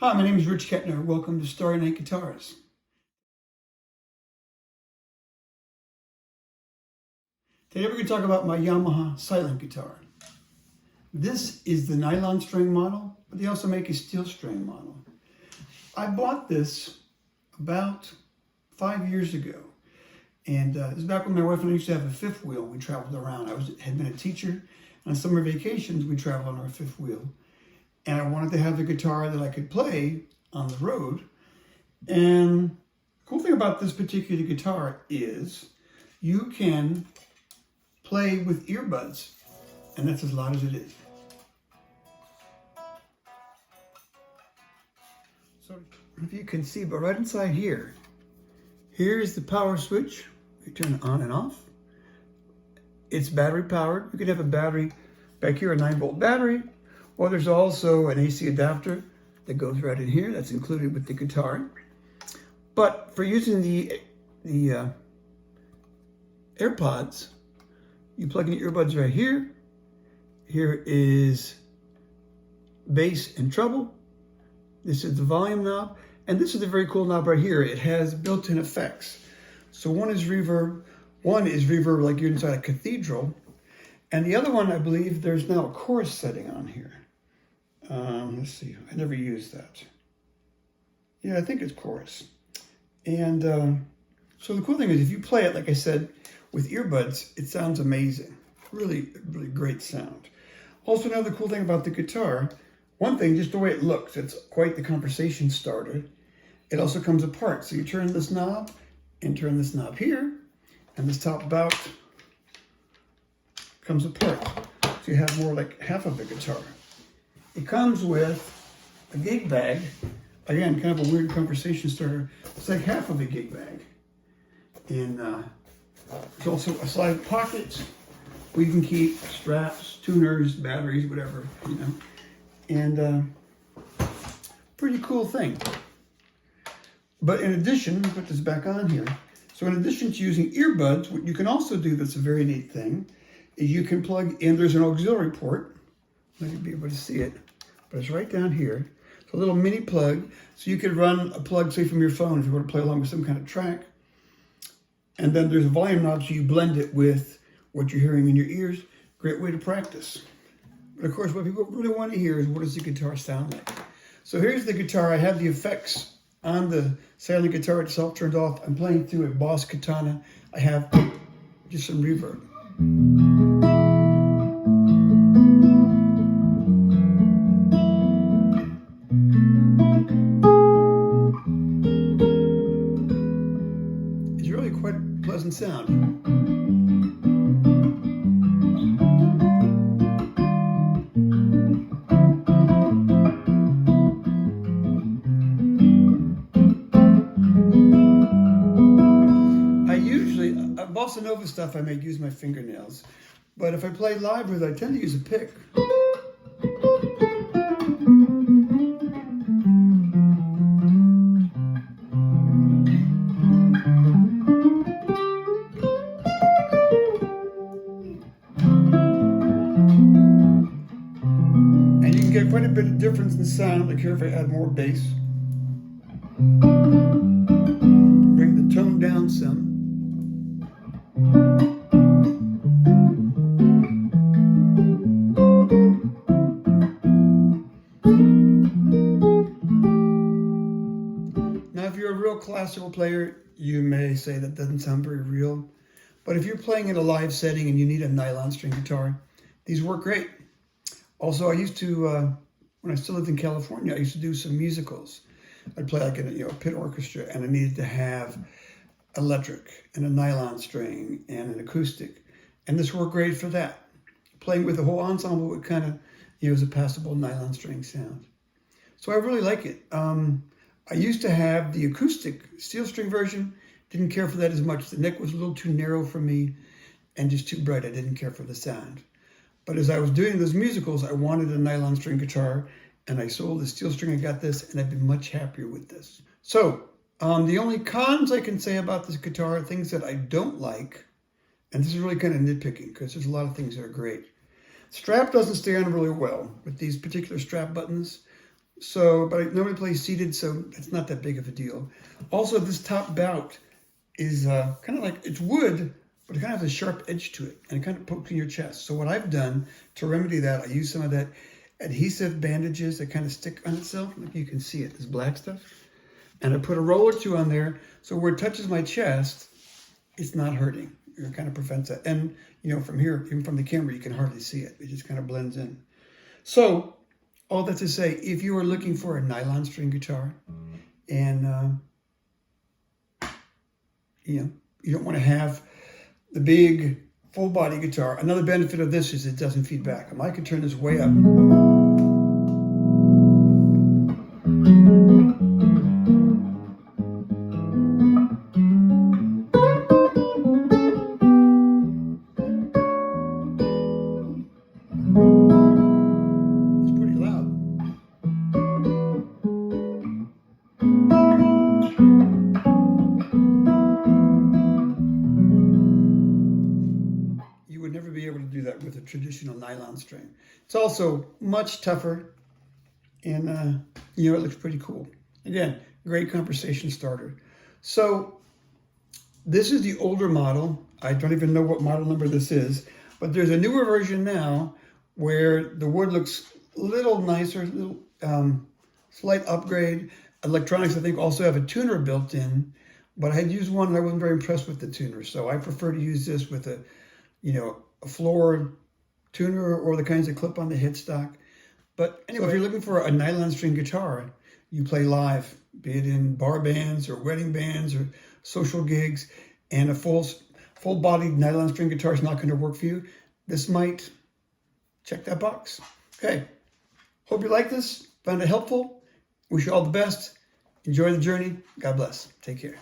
Hi, my name is Rich Kettner. Welcome to Starry Night Guitars. Today we're going to talk about my Yamaha Silent Guitar. This is the nylon string model, but they also make a steel string model. I bought this about 5 years ago. And this is back when my wife and I used to have a fifth wheel. We traveled around. Had been a teacher. And on summer vacations, we traveled on our fifth wheel. And I wanted to have the guitar that I could play on the road. And the cool thing about this particular guitar is you can play with earbuds, and that's as loud as it is. So if you can see, but right inside here, here's the power switch. You turn it on and off. It's battery powered. You could have a battery back here, a 9-volt battery. Or there's also an AC adapter that goes right in here. That's included with the guitar. But for using the AirPods, you plug in your earbuds right here. Here is bass and treble. This is the volume knob. And this is a very cool knob right here. It has built-in effects. So one is reverb like you're inside a cathedral. And the other one, I believe there's now a chorus setting on here. Let's see, I never used that. Yeah, I think it's chorus. And so the cool thing is if you play it, like I said, with earbuds, it sounds amazing. Really, really great sound. Also, another cool thing about the guitar, one thing, just the way it looks, it's quite the conversation starter. It also comes apart. So you turn this knob and turn this knob here, and this top bout comes apart. So you have more like half of the guitar. It comes with a gig bag. Again, kind of a weird conversation starter. It's like half of a gig bag. And there's also a slide pocket where you can keep straps, tuners, batteries, whatever, you know. And pretty cool thing. But in addition, put this back on here. So in addition to using earbuds, what you can also do that's a very neat thing is you can plug in, there's an auxiliary port. Let you be able to see it, but it's right down here. It's a little mini plug, so you could run a plug, say, from your phone if you want to play along with some kind of track. And then there's a volume knob, so you blend it with what you're hearing in your ears. Great way to practice. But of course, what people really want to hear is what does the guitar sound like? So here's the guitar. I have the effects on the Silent Guitar itself turned off. I'm playing through a Boss Katana. I have just some reverb. It's really quite a pleasant sound. Bossa Nova stuff, I may use my fingernails, but if I play live with it, I tend to use a pick. And you can get quite a bit of difference in sound, like here if I add more bass. Bring the tone down some. Now, if you're a real classical player, you may say that doesn't sound very real. But if you're playing in a live setting and you need a nylon string guitar, these work great. Also, I used to, when I still lived in California, I used to do some musicals. I'd play like in a pit orchestra, and I needed to have electric and a nylon string and an acoustic. And this worked great for that. Playing with the whole ensemble would kind of use a passable nylon string sound. So I really like it. I used to have the acoustic steel string version. Didn't care for that as much. The neck was a little too narrow for me and just too bright. I didn't care for the sound. But as I was doing those musicals, I wanted a nylon string guitar, and I sold the steel string. I got this, and I've been much happier with this. So the only cons I can say about this guitar are things that I don't like, and this is really kind of nitpicking because there's a lot of things that are great. Strap doesn't stay on really well with these particular strap buttons. So, but I normally play seated, so it's not that big of a deal. Also, this top bout is kind of like, it's wood, but it kind of has a sharp edge to it, and it kind of pokes in your chest. So what I've done to remedy that, I use some of that adhesive bandages that kind of stick on itself. Like you can see it, this black stuff. And I put a roll or two on there, so where it touches my chest, it's not hurting. It kind of prevents that. And, you know, from here, even from the camera, you can hardly see it. It just kind of blends in. So, all that to say, if you are looking for a nylon string guitar and, you know, you don't want to have the big full body guitar, another benefit of this is it doesn't feed back. I can turn this way up. It's pretty loud. You would never be able to do that with a traditional nylon string. It's also much tougher, and you know, it looks pretty cool. Again, great conversation starter. So this is the older model. I don't even know what model number this is, but there's a newer version now where the wood looks a little nicer, a little slight upgrade. Electronics, I think, also have a tuner built in, but I had used one and I wasn't very impressed with the tuner. So I prefer to use this with a, you know, a floor tuner or the kinds that clip on the headstock. But anyway, if you're looking for a nylon string guitar, you play live, be it in bar bands or wedding bands or social gigs, and a full-bodied nylon string guitar is not going to work for you, this might check that box. Okay, hope you like this, found it helpful. Wish you all the best. Enjoy the journey. God bless. Take care.